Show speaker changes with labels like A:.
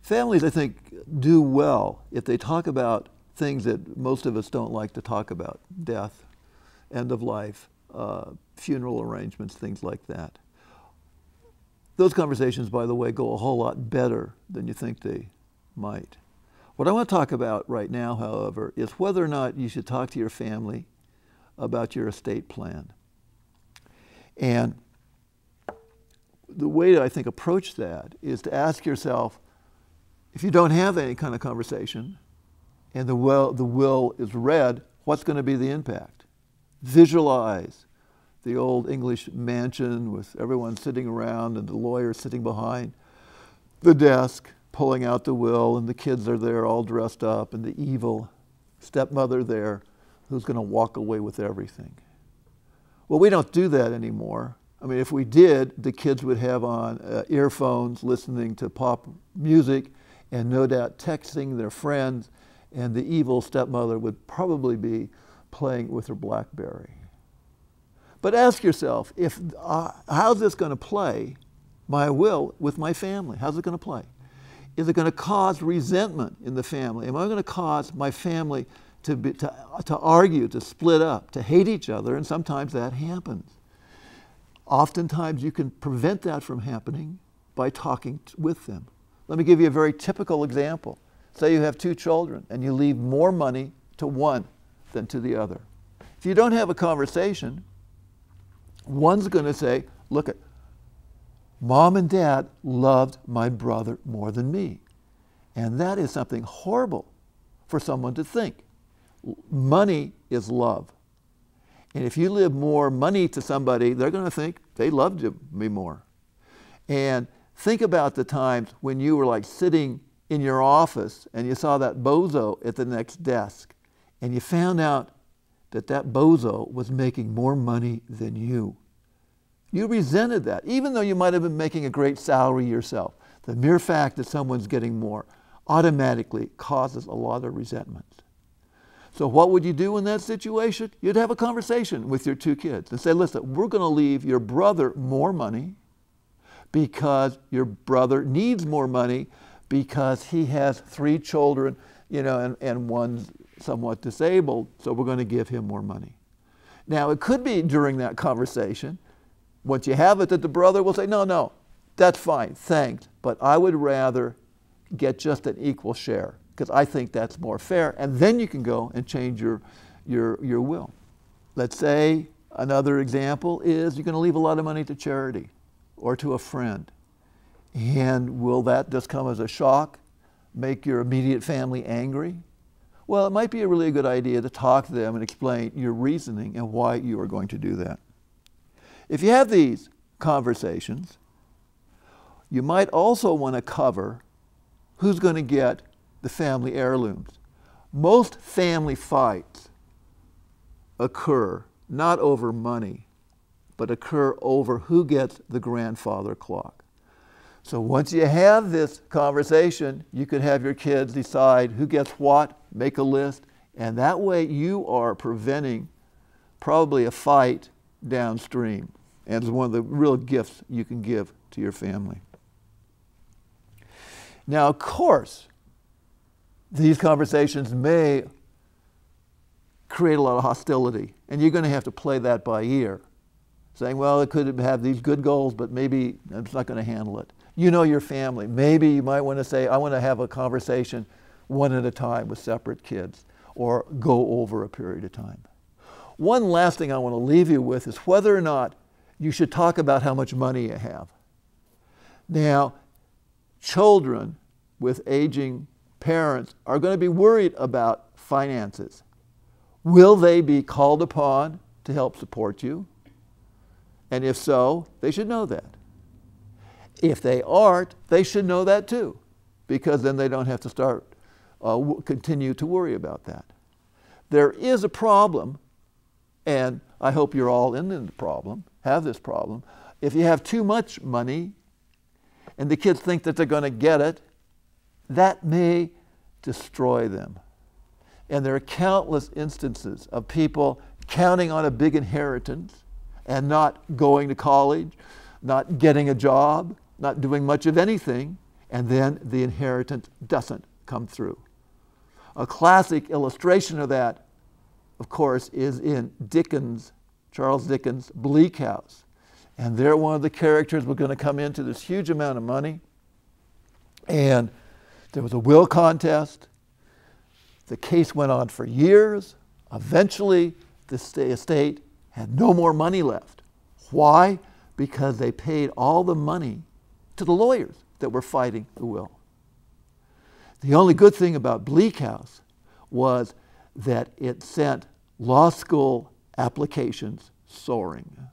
A: Families, I think, do well if they talk about things that most of us don't like to talk about: death, end of life, funeral arrangements, things like that. Those conversations, by the way, go a whole lot better than you think they might. What I want to talk about right now, however, is whether or not you should talk to your family about your estate plan. And the way to, I think, approach that is to ask yourself, if you don't have any kind of conversation and the will is read, what's going to be the impact? Visualize the old English mansion with everyone sitting around and the lawyer sitting behind the desk pulling out the will, and the kids are there all dressed up, and the evil stepmother there who's going to walk away with everything. Well, we don't do that anymore. I mean, if we did, the kids would have on earphones listening to pop music and no doubt texting their friends, and the evil stepmother would probably be playing with her BlackBerry. But ask yourself, how's this going to play, my will, with my family? How's it going to play? Is it going to cause resentment in the family? Am I going to cause my family to argue, to split up, to hate each other? And sometimes that happens. Oftentimes you can prevent that from happening by talking with them. Let me give you a very typical example. Say you have two children and you leave more money to one than to the other. If you don't have a conversation, one's going to say, look, Mom and Dad loved my brother more than me. And that is something horrible for someone to think. Money is love. And if you leave more money to somebody, they're going to think they loved me more. And think about the times when you were like sitting in your office and you saw that bozo at the next desk, and you found out that that bozo was making more money than you. You resented that, even though you might have been making a great salary yourself. The mere fact that someone's getting more automatically causes a lot of resentment. So what would you do in that situation? You'd have a conversation with your two kids and say, listen, we're going to leave your brother more money because your brother needs more money because he has 3 children, and one's somewhat disabled, so we're going to give him more money. Now, it could be during that conversation, once you have it, that the brother will say, no, that's fine, thanks, but I would rather get just an equal share because I think that's more fair, and then you can go and change your will. Let's say another example is you're going to leave a lot of money to charity or to a friend. And will that just come as a shock, make your immediate family angry? Well, it might be a really good idea to talk to them and explain your reasoning and why you are going to do that. If you have these conversations, you might also want to cover who's going to get the family heirlooms. Most family fights occur not over money, but occur over who gets the grandfather clock. So once you have this conversation, you can have your kids decide who gets what, make a list, and that way you are preventing probably a fight downstream. And it's one of the real gifts you can give to your family. Now, of course, these conversations may create a lot of hostility, and you're going to have to play that by ear, saying, well, it could have these good goals, but maybe it's not going to handle it. You know your family. Maybe you might want to say, I want to have a conversation one at a time with separate kids, or go over a period of time. One last thing I want to leave you with is whether or not you should talk about how much money you have. Now, children with aging parents are going to be worried about finances. Will they be called upon to help support you? And if so, they should know that. If they aren't, they should know that too, because then they don't have to continue to worry about that. There is a problem, and I hope you're all in the problem, have this problem. If you have too much money and the kids think that they're going to get it, that may destroy them. And there are countless instances of people counting on a big inheritance and not going to college, not getting a job, not doing much of anything, and then the inheritance doesn't come through. A classic illustration of that, of course, is in Dickens, Charles Dickens' Bleak House. And there one of the characters was going to come into this huge amount of money, and there was a will contest. The case went on for years. Eventually, the estate had no more money left. Why? Because they paid all the money to the lawyers that were fighting the will. The only good thing about Bleak House was that it sent law school applications soaring.